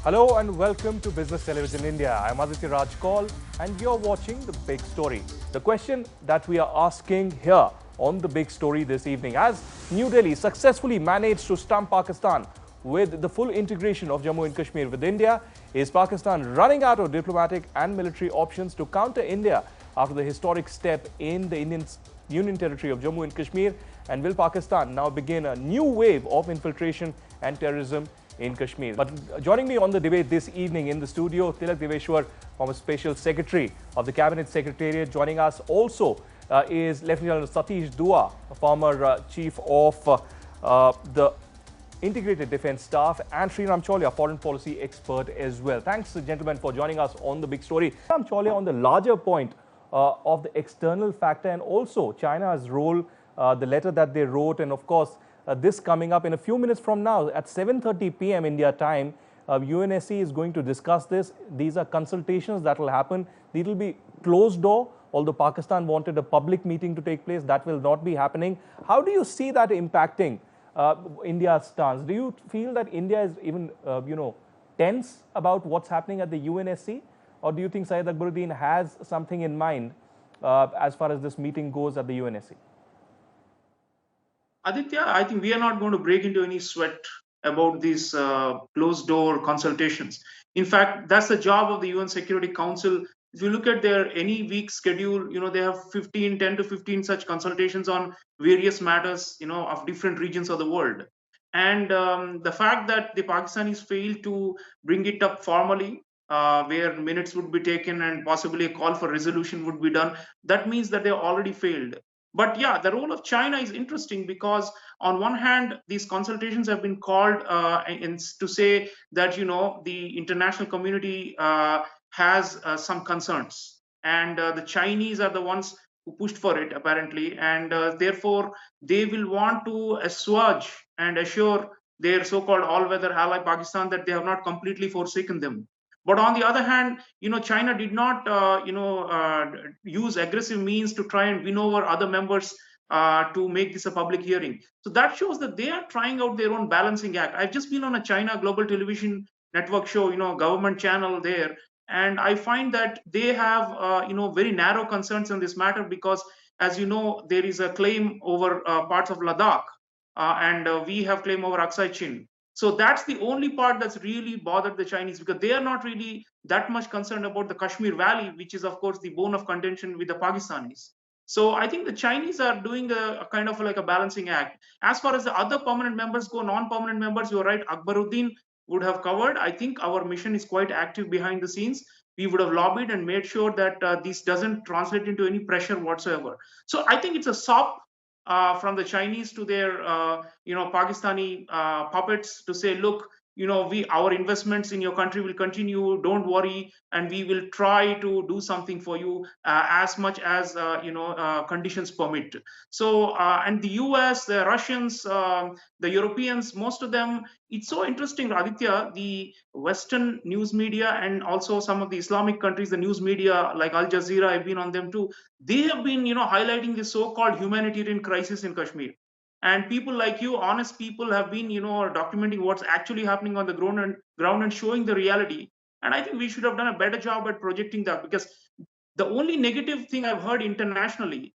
Hello and welcome to Business Television India. I'm Aditya Raj Kaul and you're watching The Big Story. The question that we are asking here on The Big Story this evening, as New Delhi successfully managed to stump Pakistan with the full integration of Jammu and Kashmir with India, is Pakistan running out of diplomatic and military options to counter India after the historic step in the Indian Union territory of Jammu and Kashmir? And will Pakistan now begin a new wave of infiltration and terrorism in Kashmir? But joining me on the debate this evening in the studio, Tilak Deveshwar, former Special Secretary of the Cabinet Secretariat. Joining us also is Lieutenant Satish Dua, former Chief of the Integrated Defence Staff, and Sreeram Chaulia, foreign policy expert as well. Thanks, gentlemen, for joining us on The Big Story. Sreeram Chaulia, on the larger point of the external factor and also China's role, the letter that they wrote, and of course, this coming up in a few minutes from now at 7:30 p.m. India time. UNSC is going to discuss this. These are consultations that will happen. These will be closed door, although Pakistan wanted a public meeting to take place. That will not be happening. How do you see that impacting India's stance? Do you feel that India is even, tense about what's happening at the UNSC? Or do you think Syed Akbaruddin has something in mind as far as this meeting goes at the UNSC? Aditya, I think we are not going to break into any sweat about these closed door consultations. In fact, that's the job of the UN Security Council. If you look at their any week schedule, they have 10 to 15 such consultations on various matters, of different regions of the world. And the fact that the Pakistanis failed to bring it up formally, where minutes would be taken and possibly a call for resolution would be done, that means that they already failed. But yeah, the role of China is interesting because on one hand, these consultations have been called to say that the international community has some concerns, and the Chinese are the ones who pushed for it apparently, and therefore they will want to assuage and assure their so-called all-weather ally Pakistan that they have not completely forsaken them. But on the other hand, China did not, use aggressive means to try and win over other members to make this a public hearing. So that shows that they are trying out their own balancing act. I've just been on a China Global Television Network show, government channel there, and I find that they have, very narrow concerns on this matter because, as you know, there is a claim over parts of Ladakh, and we have claim over Aksai Chin. So that's the only part that's really bothered the Chinese because they are not really that much concerned about the Kashmir Valley, which is, of course, the bone of contention with the Pakistanis. So I think the Chinese are doing a kind of like a balancing act. As far as the other permanent members go, non-permanent members, you're right, Akbaruddin would have covered. I think our mission is quite active behind the scenes. We would have lobbied and made sure that this doesn't translate into any pressure whatsoever. So I think it's a sop from the Chinese to their Pakistani puppets to say, look, our investments in your country will continue. Don't worry, and we will try to do something for you as much as conditions permit. So, and the U.S., the Russians, the Europeans, most of them. It's so interesting, Aditya. The Western news media and also some of the Islamic countries, the news media like Al Jazeera, I've been on them too. They have been, highlighting the so-called humanitarian crisis in Kashmir, and people like you, honest people, have been documenting what's actually happening on the ground and showing the reality. And I think we should have done a better job at projecting that, because the only negative thing I've heard internationally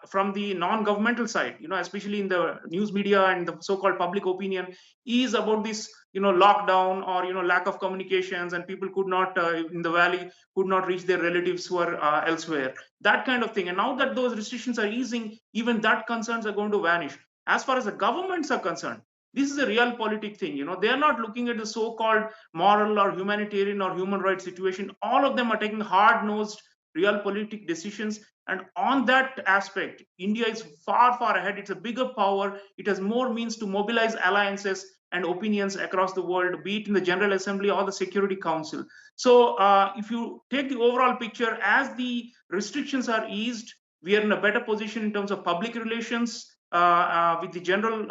from the non-governmental side, especially in the news media and the so-called public opinion, is about this lockdown or lack of communications, and people could not in the valley could not reach their relatives who are elsewhere, that kind of thing. And now that those restrictions are easing, even that concerns are going to vanish. As far as the governments are concerned, this is a real politic thing. They are not looking at the so-called moral or humanitarian or human rights situation. All of them are taking hard-nosed real politic decisions. And on that aspect, India is far, far ahead. It's a bigger power. It has more means to mobilize alliances and opinions across the world, be it in the General Assembly or the Security Council. So if you take the overall picture, as the restrictions are eased, we are in a better position in terms of public relations with the general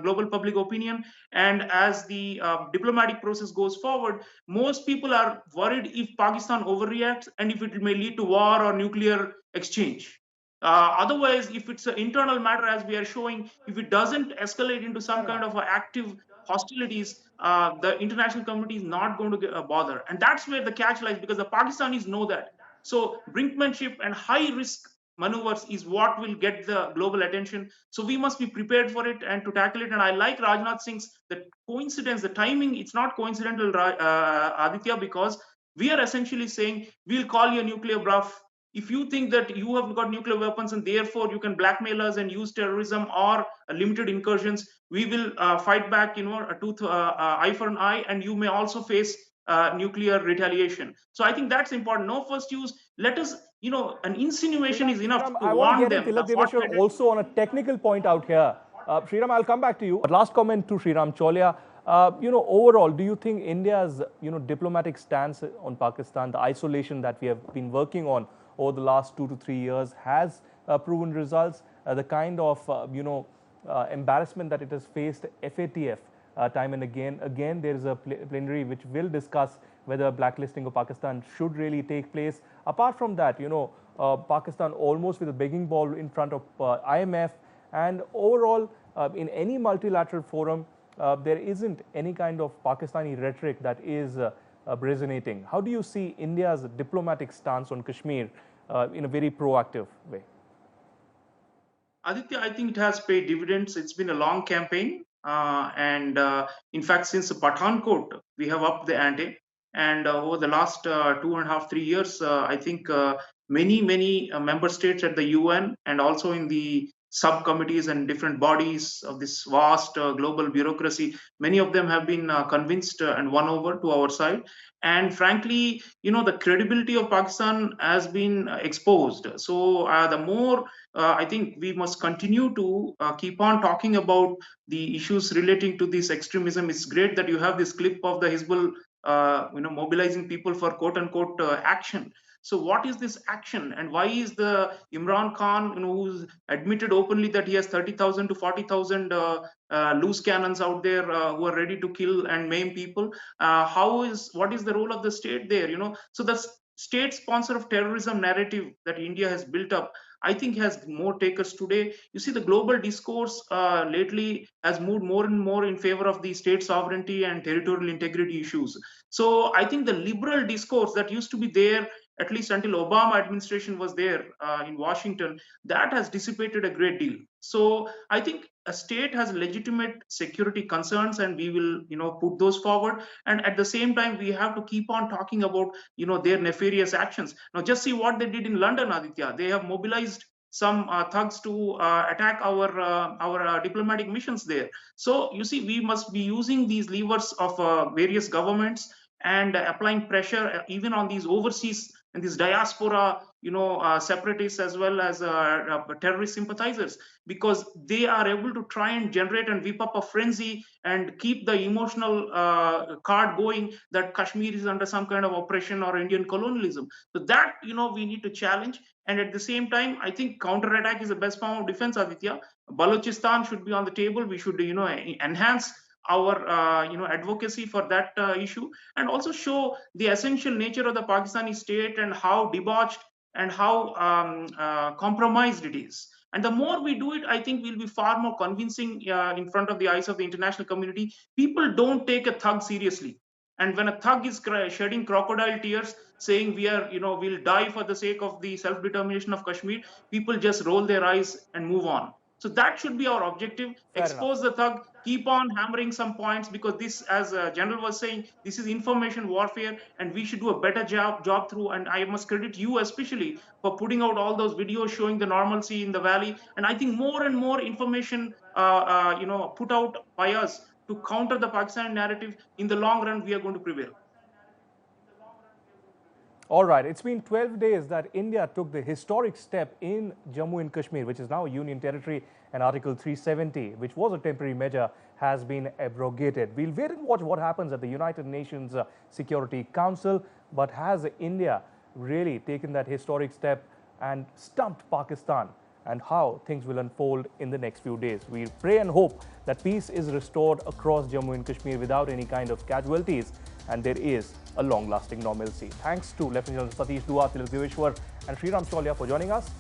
global public opinion. And as the diplomatic process goes forward, most people are worried if Pakistan overreacts and if it may lead to war or nuclear exchange. Otherwise, if it's an internal matter, as we are showing, if it doesn't escalate into some kind of an active hostilities, the international community is not going to bother. And that's where the catch lies, because the Pakistanis know that. So brinkmanship and high risk maneuvers is what will get the global attention. So we must be prepared for it and to tackle it. And I like Rajnath Singh's the coincidence, the timing. It's not coincidental, Aditya, because we are essentially saying we'll call you a nuclear bluff. If you think that you have got nuclear weapons and therefore you can blackmail us and use terrorism or limited incursions, we will fight back, a tooth, eye for an eye, and you may also face nuclear retaliation. So I think that's important. No first use. Let us, an insinuation is enough to I want to warn get in them. Tilak Deveshwar also on a technical point out here. Sreeram, I'll come back to you. But last comment to Sreeram Chaulia. Overall, do you think India's, diplomatic stance on Pakistan, the isolation that we have been working on over the last 2 to 3 years has proven results? The kind of, embarrassment that it has faced FATF time and again. Again, there is a plenary which will discuss whether blacklisting of Pakistan should really take place. Apart from that, Pakistan almost with a begging ball in front of IMF, and overall in any multilateral forum, there isn't any kind of Pakistani rhetoric that is resonating. How do you see India's diplomatic stance on Kashmir in a very proactive way? Aditya, I think it has paid dividends. It's been a long campaign. And in fact, since Pathankot, we have upped the ante. And over the last 2.5, 3 years, I think many member states at the UN and also in the subcommittees and different bodies of this vast global bureaucracy, many of them have been convinced and won over to our side. And frankly, the credibility of Pakistan has been exposed. So the more I think we must continue to keep on talking about the issues relating to this extremism. It's great that you have this clip of the Hizbul, mobilizing people for quote unquote action. So what is this action, and why is the Imran Khan, who's admitted openly that he has 30,000 to 40,000 loose cannons out there who are ready to kill and maim people? What is the role of the state there? So the state sponsor of terrorism narrative that India has built up, I think, has more takers today. You see, the global discourse lately has moved more and more in favor of the state sovereignty and territorial integrity issues. So I think the liberal discourse that used to be there, at least until Obama administration was there in Washington, that has dissipated a great deal. So I think a state has legitimate security concerns, and we will, put those forward. And at the same time, we have to keep on talking about, their nefarious actions. Now, just see what they did in London, Aditya. They have mobilized some thugs to attack our diplomatic missions there. So you see, we must be using these levers of various governments and applying pressure even on these overseas and these diaspora, separatists as well as terrorist sympathizers, because they are able to try and generate and whip up a frenzy and keep the emotional card going that Kashmir is under some kind of oppression or Indian colonialism. So that, we need to challenge. And at the same time, I think counterattack is the best form of defense, Aditya. Balochistan should be on the table. We should, enhance our advocacy for that issue, and also show the essential nature of the Pakistani state and how debauched and how compromised it is. And the more we do it, I think we'll be far more convincing in front of the eyes of the international community. People don't take a thug seriously. And when a thug is shedding crocodile tears, saying we'll die for the sake of the self-determination of Kashmir, people just roll their eyes and move on. So that should be our objective. Expose the thug, keep on hammering some points, because this, as General was saying, this is information warfare, and we should do a better job through. And I must credit you especially for putting out all those videos showing the normalcy in the valley. And I think more and more information, put out by us to counter the Pakistani narrative. In the long run, we are going to prevail. All right, it's been 12 days that India took the historic step in Jammu and Kashmir, which is now a union territory, and Article 370, which was a temporary measure, has been abrogated. We'll wait and watch what happens at the United Nations Security Council. But has India really taken that historic step and stumped Pakistan, and how things will unfold in the next few days? We pray and hope that peace is restored across Jammu and Kashmir without any kind of casualties, and there is a long-lasting normalcy. Thanks to Lieutenant General Satish Dua, Tilak Deveshwar and Sreeram Chaulia for joining us.